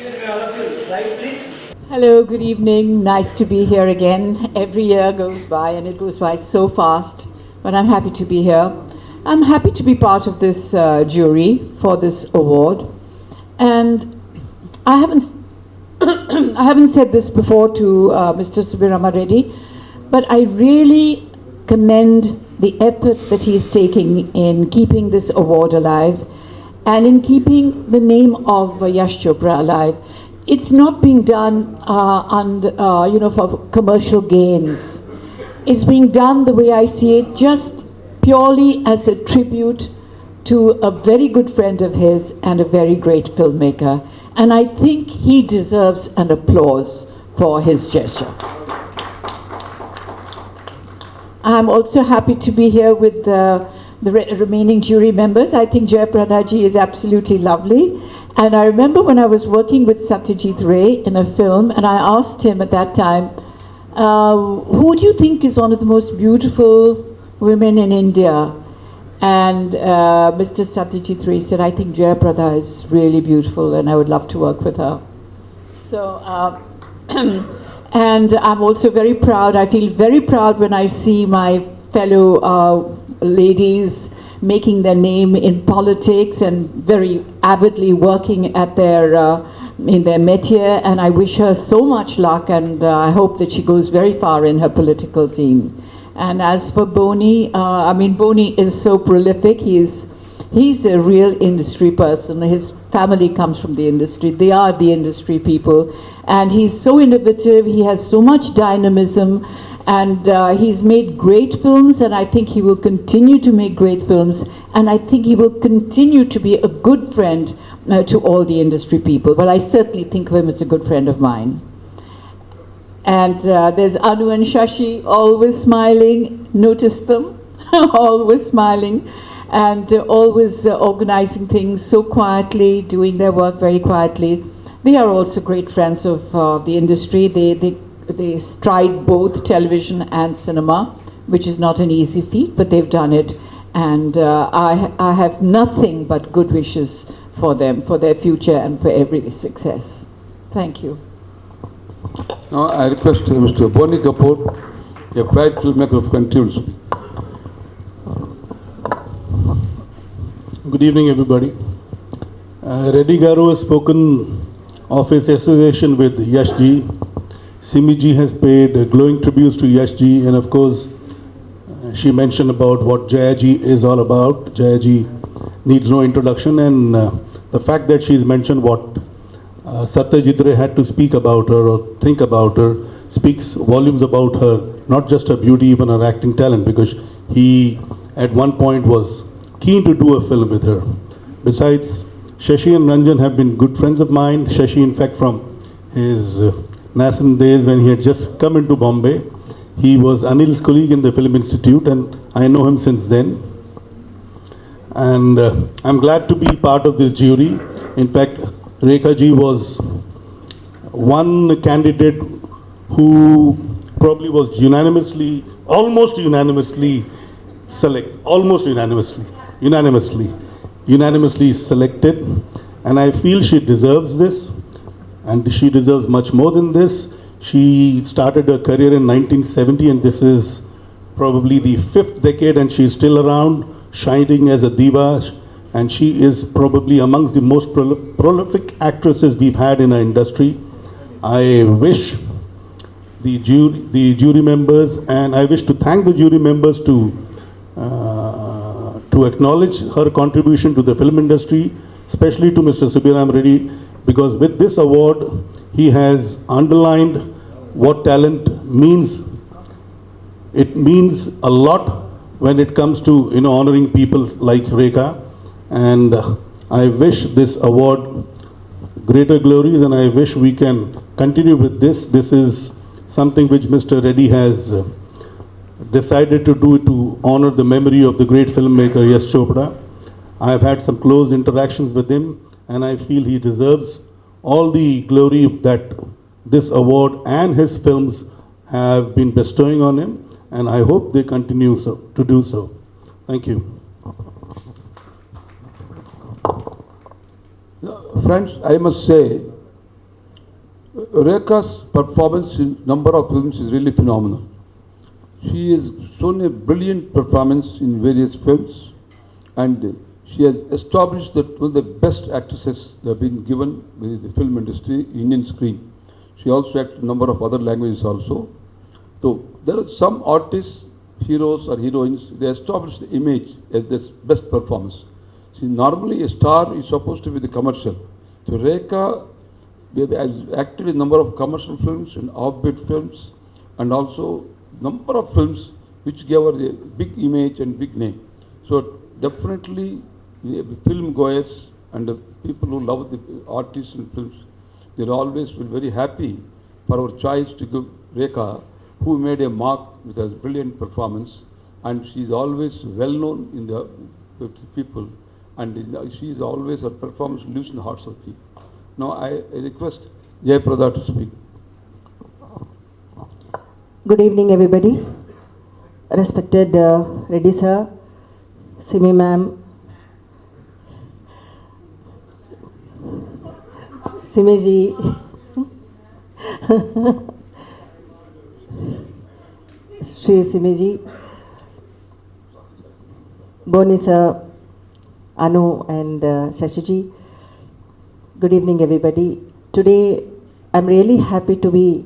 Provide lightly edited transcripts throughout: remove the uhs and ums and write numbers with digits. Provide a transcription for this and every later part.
Excuse me, all of you. Slide, please. Hello, good evening. Nice to be here again. Every year goes by and it goes by so fast, but I'm happy to be here. I'm happy to be part of this jury for this award. And I haven't, I haven't said this before to Mr. Subirama Reddy, but I really commend the effort that he is taking in keeping this award alive and in keeping the name of Yash Chopra alive. It's not being done for commercial gains. It's being done the way I see it, just purely as a tribute to a very good friend of his and a very great filmmaker. And I think he deserves an applause for his gesture. I'm also happy to be here with the remaining jury members. I think Jayaprada ji is absolutely lovely. And I remember when I was working with Satyajit Ray in a film, and I asked him at that time, who do you think is one of the most beautiful women in India? And Mr. Satyajit Ray said, I think Jayaprada is really beautiful and I would love to work with her. So, and I'm also very proud, I feel very proud when I see my fellow ladies making their name in politics and very avidly working at their in their métier, and I wish her so much luck, and I hope that she goes very far in her political scene. And as for Boni, Boni is so prolific. He's a real industry person. His family comes from the industry. They are the industry people, and he's so innovative. He has so much dynamism. And he's made great films, and I think he will continue to make great films, and I think he will continue to be a good friend to all the industry people. Well, I certainly think of him as a good friend of mine. And there's Anu and Shashi, always smiling. Notice them, always smiling, and always organizing things so quietly, doing their work very quietly. They are also great friends of the industry. They stride both television and cinema, which is not an easy feat, but they've done it. And I have nothing but good wishes for them, for their future and for every success. Thank you. Now I request Mr. Boni Kapoor, a bright filmmaker of country, to speak. Good evening, everybody. Reddy Garu has spoken of his association with Yash ji. Simi ji has paid glowing tributes to Yash ji, and of course, she mentioned about what Jaya ji is all about. Jaya ji needs no introduction, and the fact that she's mentioned what Satyajit Ray had to speak about her or think about her speaks volumes about her, not just her beauty, even her acting talent, because he at one point was keen to do a film with her. Besides, Shashi and Ranjan have been good friends of mine. Shashi, in fact, from his nascent days when he had just come into Bombay. He was Anil's colleague in the Film Institute, and I know him since then. And I'm glad to be part of this jury. In fact, Rekha ji was one candidate who probably was almost unanimously selected. And I feel she deserves this. And she deserves much more than this. She started her career in 1970, and this is probably the 5th decade, and she's still around, shining as a diva. And she is probably amongst the most prolific actresses we've had in our industry. I wish the jury members, and I wish to thank the jury members to acknowledge her contribution to the film industry, especially to Mr. Subirama Reddy, because with this award, he has underlined what talent means. It means a lot when it comes to honoring people like Rekha. And I wish this award greater glories, and I wish we can continue with this. This is something which Mr. Reddy has decided to do to honor the memory of the great filmmaker Yash Chopra. I have had some close interactions with him, and I feel he deserves all the glory that this award and his films have been bestowing on him, and I hope they continue to do so. Thank you. Friends, I must say Rekha's performance in number of films is really phenomenal. She has shown a brilliant performance in various films, and she has established that one of the best actresses that have been given with the film industry, Indian screen. She also acted in a number of other languages also. So there are some artists, heroes or heroines, they establish the image as this best performance. See, normally a star is supposed to be the commercial. So Rekha has acted in a number of commercial films and offbeat films, and also number of films which gave her a big image and big name. So definitely the film goers and the people who love the artists and films, they'll always feel very happy for our choice to give Rekha, who made a mark with her brilliant performance, and she is always well known in the with people, and she is always, her performance lives in the hearts of people. Now I request Jayaprada to speak. Good evening, everybody. Respected Reddy sir, Simi ma'am, Simi ji, Shri Simi ji, Boni sir, Anu and Shashi ji. Good evening, everybody. Today, I'm really happy to be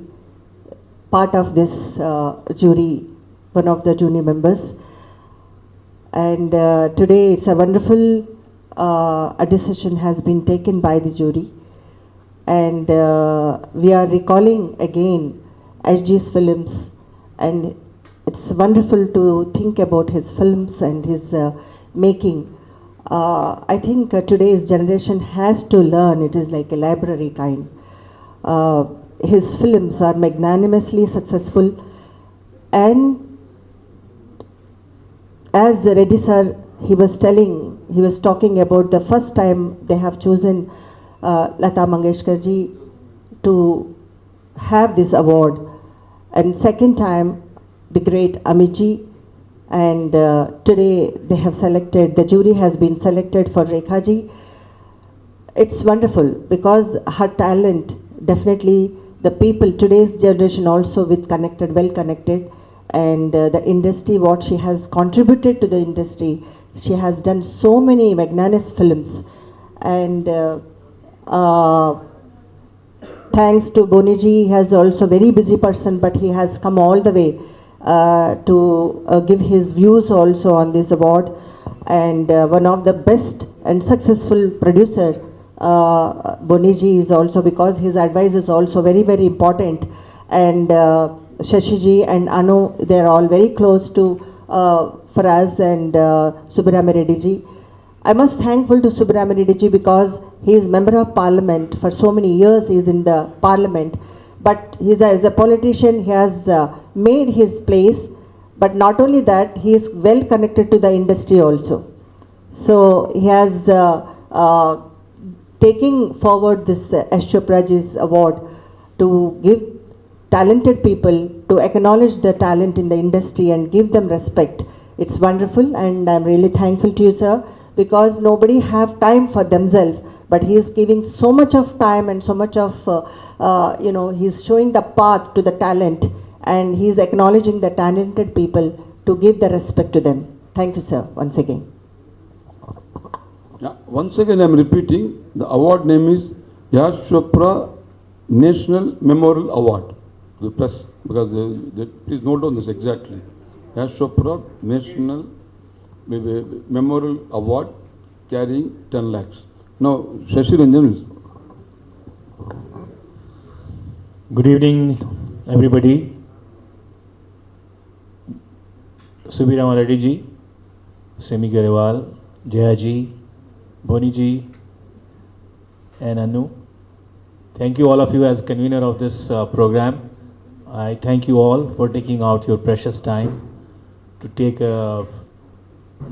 part of this jury, one of the jury members. And today it's a wonderful a decision has been taken by the jury. And we are recalling again HG's films, and it's wonderful to think about his films and his making. I think today's generation has to learn, it is like a library kind. His films are magnanimously successful, and as Reddy sir, he was talking about the first time they have chosen Lata Mangeshkar ji to have this award, and second time the great Amit ji, and today they have selected, the jury has been selected for Rekha ji. It's wonderful because her talent, definitely the people, today's generation also with connected, well connected, and the industry, what she has contributed to the industry, she has done so many magnanimous films, and thanks to Boniji, he has also very busy person, but he has come all the way to give his views also on this award, and one of the best and successful producer, Boniji is also, because his advice is also very, very important, and Shashiji and Anu, they are all very close to for us, and Subramya Reddy ji. I must thankful to Subramya Reddy ji because he is member of parliament for so many years. He is in the parliament, but as a politician, he has made his place. But not only that, he is well connected to the industry also. So he has taking forward this S. Chopra ji's award to give talented people, to acknowledge the talent in the industry and give them respect. It's wonderful, and I'm really thankful to you, sir, because nobody have time for themselves, but he is giving so much of time and so much of, he's showing the path to the talent, and he's acknowledging the talented people to give the respect to them. Thank you, sir, once again. Yeah, once again I'm repeating, the award name is Yash Chopra National Memorial Award. The press, because please note down this exactly. Yash Chopra National Memorial Award carrying 10 lakhs. Now, Shashi Ranjan. Good evening, everybody. Subirama Reddy ji, Semi Garewal, Jaya ji, Boni ji, and Anu. Thank you all of you as convener of this program. I thank you all for taking out your precious time to take a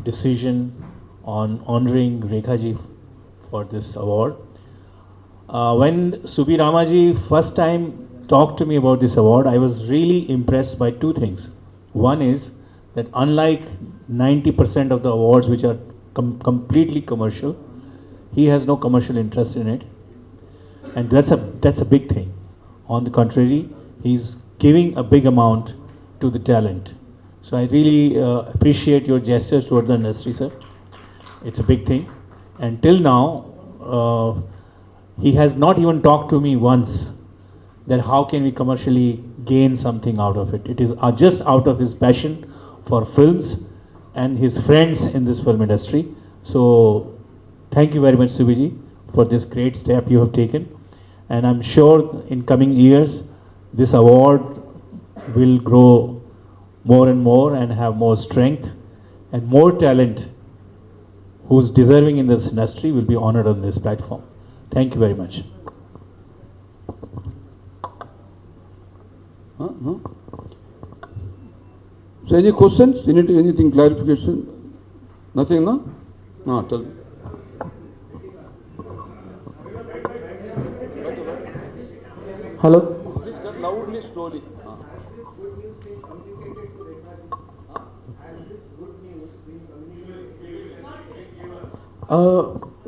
decision on honoring Rekha ji for this award. When Subirama ji first time talked to me about this award, I was really impressed by two things. One is that unlike 90% of the awards which are completely commercial, he has no commercial interest in it, and that's a big thing. On the contrary, he's giving a big amount to the talent. So I really appreciate your gestures toward the industry, sir. It's a big thing. And till now, he has not even talked to me once that how can we commercially gain something out of it. It is just out of his passion for films and his friends in this film industry. So thank you very much, Subiji, for this great step you have taken. And I'm sure in coming years, this award will grow more and more and have more strength, and more talent who's deserving in this industry will be honored on this platform. Thank you very much. No? So any questions? Anything clarification? Nothing, no? No, tell me. Hello. Please tell loudly, slowly.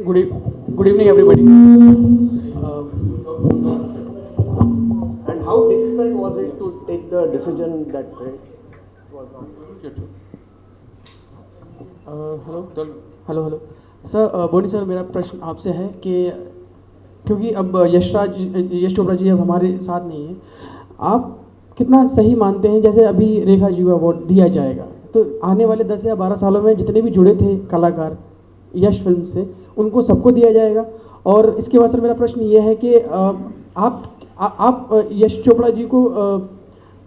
Good evening, everybody. And how difficult was it to take the decision that way? Hello sir, Boney sir, मेरा प्रश्न आपसे है कि क्योंकि अब यश चोपड़ा जी अब हमारे साथ नहीं है, आप कितना सही मानते हैं जैसे अभी रेखा जी को अवार्ड दिया जाएगा तो आने वाले 10 या 12 सालों में जितने भी जुड़े थे कलाकार यश फिल्म से उनको सबको दिया जाएगा? और इसके बाद सर मेरा प्रश्न ये है कि आप यश चोपड़ा जी को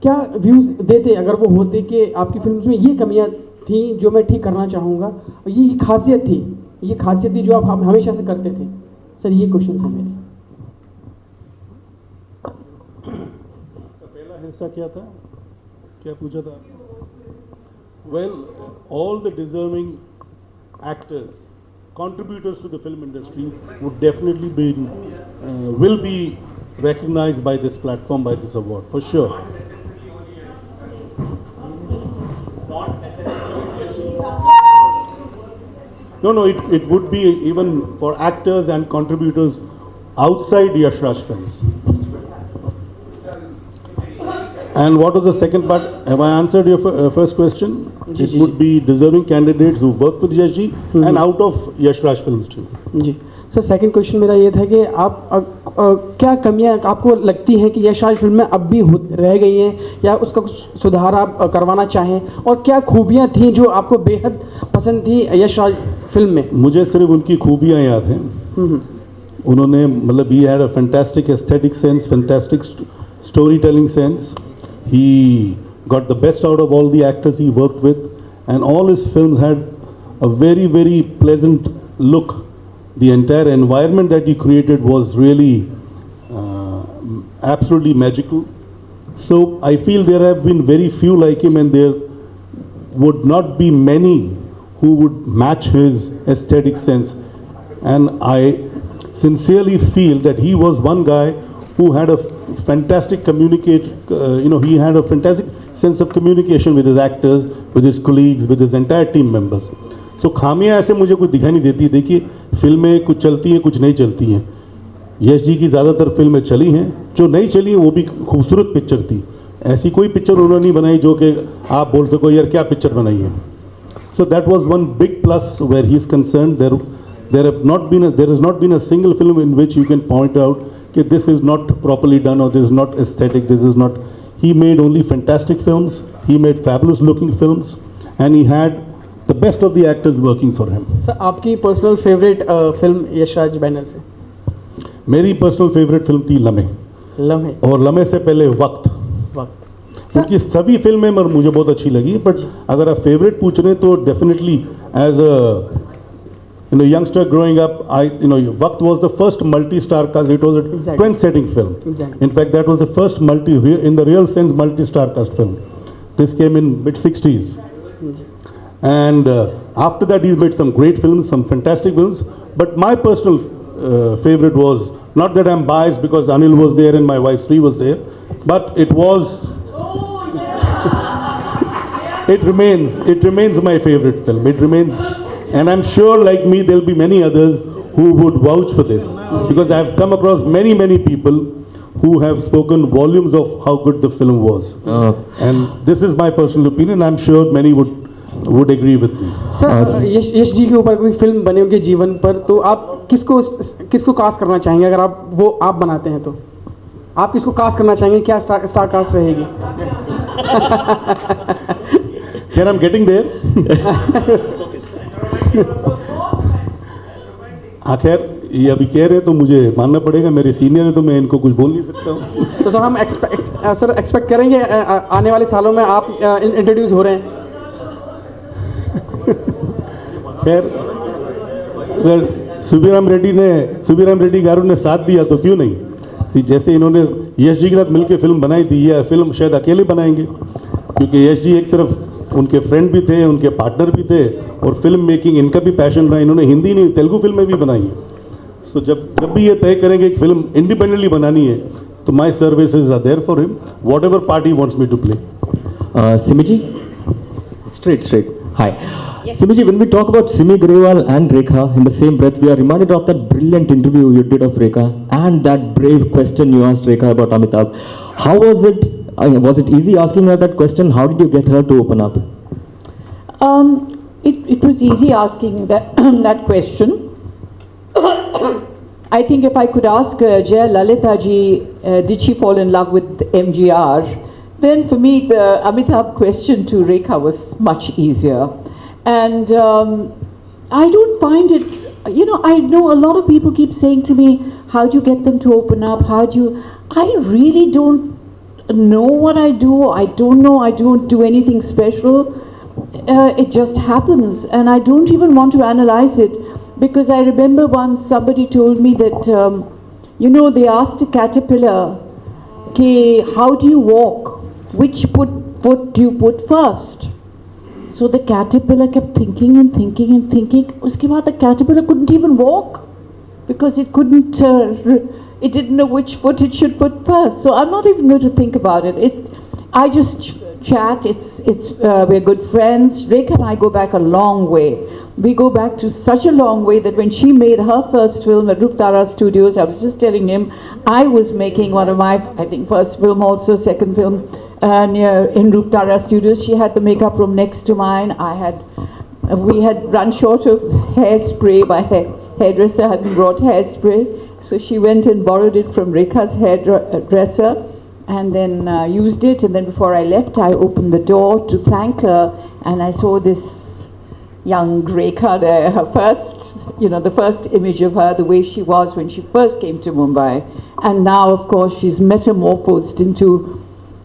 क्या व्यूज़ देते अगर वो होते कि आपकी फिल्म में ये कमियां थी जो मैं ठीक करना चाहूँगा, ये खासियत थी जो आप हमेशा से करते थे? सर ये क्वेश्चन है मेरे। पहला हिस्सा क्या था, क्या पूछा था? Well, all the deserving actors, contributors to the film industry would definitely be, will be recognized by this platform, by this award, for sure. No, it would be even for actors and contributors outside Yash Raj films. And what was the second part? Have I answered your first question? It would be deserving candidates who work with Yash ji and out of Yash Raj films too. Ji sir, second question मेरा ये था कि आप क्या कमियां आपको लगती हैं कि यश राज फिल्म में अब भी रह गई हैं या उसका कुछ सुधार आप करवाना चाहें, और क्या खूबियां थी जो आपको बेहद पसंद थी यश राज फिल्म में? मुझे सिर्फ उनकी खूबियां याद हैं। उन्होंने मतलब he had a fantastic aesthetic sense, fantastic storytelling sense. He got the best out of all the actors he worked with, and all his films had a very, very pleasant look. The entire environment that he created was really absolutely magical. So I feel there have been very few like him, and there would not be many who would match his aesthetic sense. And I sincerely feel that he was one guy who had a fantastic he had a fantastic sense of communication with his actors, with his colleagues, with his entire team members. So खामियां ऐसे मुझे कुछ दिखाई नहीं देती। देखिए, फिल्में कुछ चलती हैं, कुछ नहीं चलती हैं। यश जी की ज़्यादातर फिल्में चली हैं, जो नहीं चली हैं वो भी खूबसूरत पिक्चर थी। ऐसी कोई पिक्चर उन्होंने नहीं बनाई जो कि आप बोल सको यार क्या पिक्चर बनाई है। So that was one big plus where he is concerned. There has not been a single film in which you can point out that this is not properly done or this is not aesthetic. This is not. He made only fantastic films. He made fabulous looking films, and he had the best of the actors working for him. Sir आपकी personal favourite film Yash Raj banner से? मेरी personal favourite film थी लम्हे, और लम्हे से पहले वक्त। उनकी सभी फिल्में मुझे बहुत अच्छी लगी, बट अगर आप फेवरेट पूछ रहे हैं तो definitely as a youngster growing up, Waqt was the first multi-star cast. It was a trend-setting film. Exactly. In fact, that was the first in the real sense multi-star cast film. This came in mid-60s. And after that he's made some great films, some fantastic films, but my personal favorite was, not that I'm biased because Anil was there and my wife Sri was there, but it remains my favorite film. It remains, and I'm sure like me there'll be many others who would vouch for this, because I've come across many people who have spoken volumes of how good the film was. And this is my personal opinion. I'm sure many would agree with me. Sir Yash ji के ऊपर कोई film बने उनके जीवन पर, तो आप किसको कास्ट करना चाहेंगे अगर आप बनाते हैं तो? आप किसको कास्ट करना चाहेंगे? क्या स्टार कास्ट रहेगी? Can I'm getting there? खैर ये अभी कह रहे हैं तो मुझे मानना पड़ेगा, मेरे सीनियर है तो मैं इनको कुछ बोल नहीं सकता हूँ। तो सर हम एक्सपेक्ट करेंगे आने वाले सालों में आप इंट्रोड्यूस हो रहे हैं? खैर अगर सुबीराम रेड्डी गारू ने साथ दिया तो क्यों नहीं। जैसे इन्होंने यश जी के साथ मिलकर फिल्म बनाई थी, यह फिल्म शायद अकेले बनाएंगे, क्योंकि यश जी एक तरफ उनके फ्रेंड भी थे, उनके पार्टनर भी थे, और फिल्म मेकिंग इनका भी पैशन रहा। इन्होंने हिंदी नहीं तेलुगु फिल्में भी बनाई हैं। सो जब भी ये तय करेंगे एक फिल्म इंडिपेंडेंटली बनानी है, तो my services are there for him, whatever part he wants me to play. Simi ji, straight. Hi. Simi ji, when we talk about Simi Grewal and Rekha, in the same breath, we are reminded of that brilliant interview you did of Rekha and that brave question you asked Rekha about Amitabh. How was it? Was it easy asking her that question? How did you get her to open up? It was easy asking that question. I think if I could ask Jaya Lalita ji, did she fall in love with MGR, then for me the Amitabh question to Rekha was much easier. And I don't find it, I know a lot of people keep saying to me, how do you get them to open up? I really don't know what I do. I don't know. I don't do anything special. It just happens. And I don't even want to analyze it, because I remember once somebody told me that, they asked a caterpillar, how do you walk? Which foot do you put first? So the caterpillar kept thinking and thinking and thinking. Uske baad the caterpillar couldn't even walk, because it couldn't, it didn't know which foot it should put first. So I'm not even going to think about it. I just chat. We're good friends. Rekha and I go back a long way. We go back to such a long way that when she made her first film at Ruptara Studios, I was just telling him, I was making one of my, I think, first film also, second film, in Ruptara Studios. She had the makeup room next to mine. We had run short of hairspray. My hairdresser hadn't brought hairspray. So she went and borrowed it from Rekha's hairdresser and then used it. And then before I left, I opened the door to thank her, and I saw this young Rekha there, her first, the first image of her, the way she was when she first came to Mumbai. And now, of course, she's metamorphosed into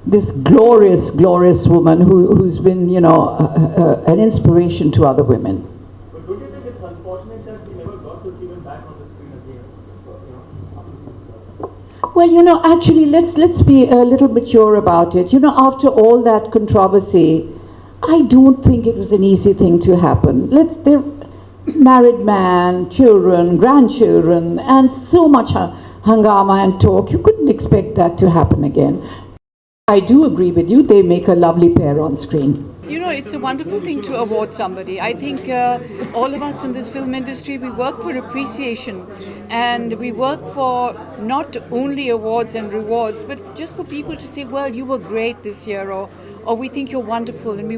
this glorious, glorious woman who's been, an inspiration to other women. But don't you think it's unfortunate that we never got to see them back on the screen again? Well, actually, let's be a little mature about it. After all that controversy, I don't think it was an easy thing to happen. They're married man, children, grandchildren, and so much hangama and talk. You couldn't expect that to happen again. I do agree with you. They make a lovely pair on screen. It's a wonderful thing to award somebody. I think all of us in this film industry, we work for appreciation, and we work for not only awards and rewards, but just for people to say, well, you were great this year, or we think you're wonderful, and we